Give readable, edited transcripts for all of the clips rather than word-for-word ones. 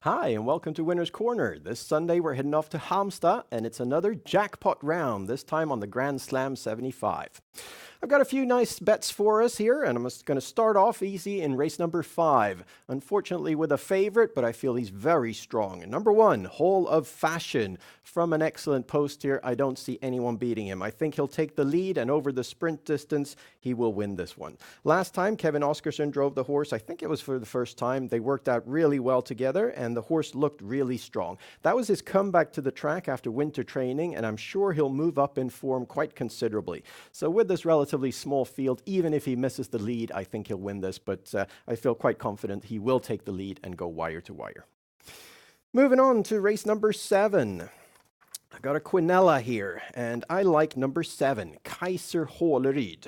Hi, and welcome to Winner's Corner. This Sunday we're heading off to Halmstad, and it's another jackpot round, this time on the Grand Slam 75. I've got a few nice bets for us here, and I'm just going to start off easy in race number 5. Unfortunately with a favorite, but I feel he's very strong. Number 1, Hall of Fashion. From an excellent post here, I don't see anyone beating him. I think he'll take the lead, and over the sprint distance, he will win this one. Last time, Kevin Oscarsson drove the horse. I think it was for the first time. They worked out really well together, and the horse looked really strong. That was his comeback to the track after winter training, and I'm sure he'll move up in form quite considerably. So with this relatively small field, even if he misses the lead, I think he'll win this, but I feel quite confident he will take the lead and go wire to wire. Moving on to race number 7. I got a Quinella here, and I like number 7, Kaiser Håleryd.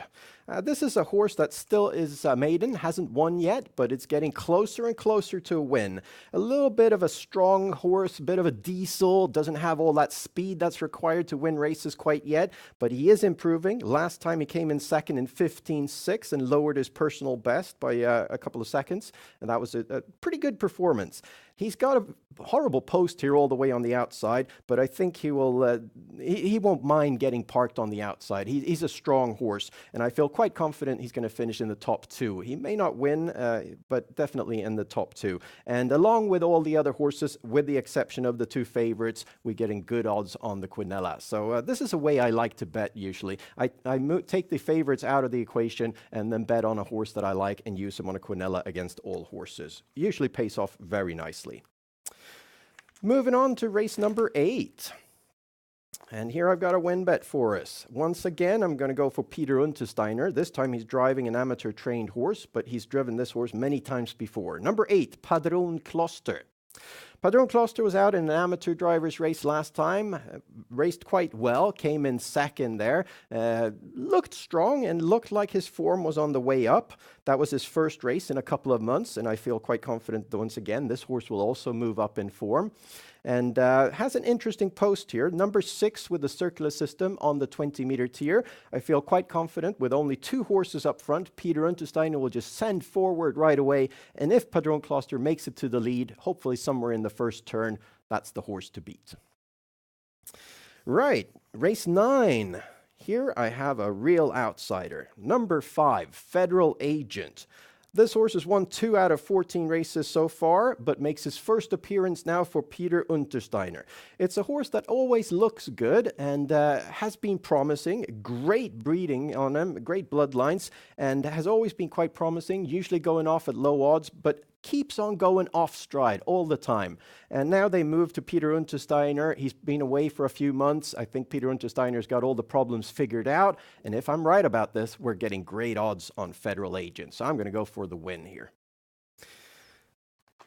This is a horse that still is a maiden, hasn't won yet, but it's getting closer and closer to a win. A little bit of a strong horse, a bit of a diesel, doesn't have all that speed that's required to win races quite yet, but he is improving. Last time he came in second in 15.6 and lowered his personal best by a couple of seconds, and that was a pretty good performance. He's got a horrible post here all the way on the outside, but I think he won't mind getting parked on the outside. He's a strong horse, and I feel quite confident he's going to finish in the top 2. He may not win, but definitely in the top 2. And along with all the other horses, with the exception of the 2 favorites, we're getting good odds on the Quinella. So this is a way I like to bet usually. I take the favorites out of the equation and then bet on a horse that I like and use them on a Quinella against all horses. Usually pays off very nicely. Moving on to race number 8. And here I've got a win bet for us. Once again, I'm going to go for Peter Untersteiner. This time he's driving an amateur trained horse, but he's driven this horse many times before. Number 8, Padron Kloster. Padron Kloster was out in an amateur driver's race last time, raced quite well, came in second there, looked strong and looked like his form was on the way up. That was his first race in a couple of months, and I feel quite confident that once again this horse will also move up in form. And has an interesting post here, number 6 with the circular system on the 20-meter tier. I feel quite confident with only 2 horses up front. Peter Untersteiner will just send forward right away, and if Padron Kloster makes it to the lead, hopefully somewhere in the first turn, that's the horse to beat. Right, race 9. Here I have a real outsider. Number 5, Federal Agent. This horse has won 2 out of 14 races so far, but makes his first appearance now for Peter Untersteiner. It's a horse that always looks good and has been promising. Great breeding on him, great bloodlines, and has always been quite promising, usually going off at low odds, but keeps on going off stride all the time. And now they move to Peter Untersteiner. He's been away for a few months. I think Peter Untersteiner's got all the problems figured out. And if I'm right about this, we're getting great odds on Federal Agent. So I'm going to go for the win here.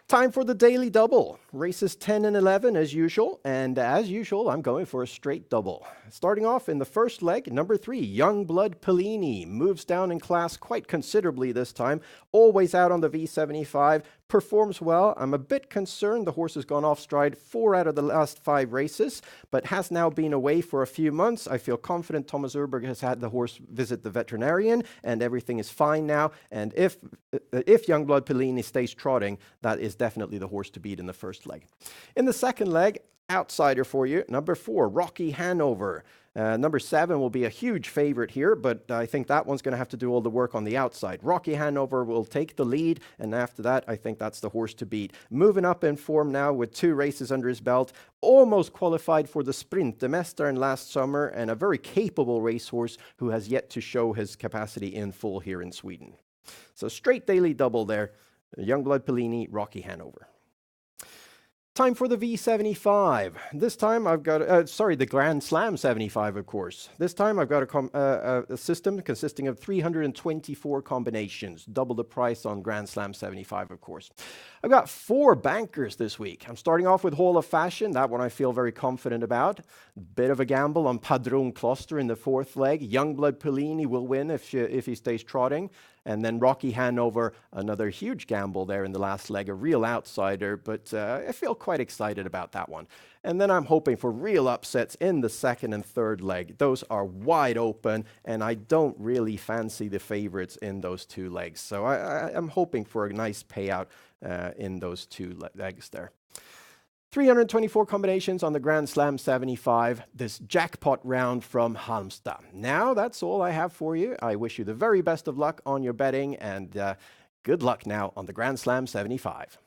Time for the daily double. Races 10 and 11 as usual. And as usual, I'm going for a straight double. Starting off in the first leg, number 3, Youngblood Pellini. Moves down in class quite considerably this time. Always out on the V75. Performs well. I'm a bit concerned the horse has gone off stride 4 out of the last 5 races, but has now been away for a few months. I feel confident Thomas Urberg has had the horse visit the veterinarian and everything is fine now. And if Youngblood Pellini stays trotting, that is definitely the horse to beat in the first leg. In the second leg, outsider for you, number 4, Rocky Hanover. Number 7 will be a huge favorite here, but I think that one's going to have to do all the work on the outside. Rocky Hanover will take the lead, and after that, I think that's the horse to beat. Moving up in form now with 2 races under his belt, almost qualified for the sprint, the Mästaren last summer, and a very capable racehorse who has yet to show his capacity in full here in Sweden. So straight daily double there, Youngblood Pellini, Rocky Hanover. Time for the V75. This time I've got, the Grand Slam 75, of course. This time I've got a system consisting of 324 combinations, double the price on Grand Slam 75, of course. I've got 4 bankers this week. I'm starting off with Hall of Fashion. That one I feel very confident about. Bit of a gamble on Padron Kloster in the 4th leg. Youngblood Pellini will win if he stays trotting. And then Rocky Hanover, another huge gamble there in the last leg, a real outsider, but I feel quite excited about that one. And then I'm hoping for real upsets in the 2nd and 3rd leg. Those are wide open, and I don't really fancy the favorites in those 2 legs. So I'm hoping for a nice payout in those 2 legs there. 324 combinations on the Grand Slam 75, this jackpot round from Halmstad. Now that's all I have for you. I wish you the very best of luck on your betting, and good luck now on the Grand Slam 75.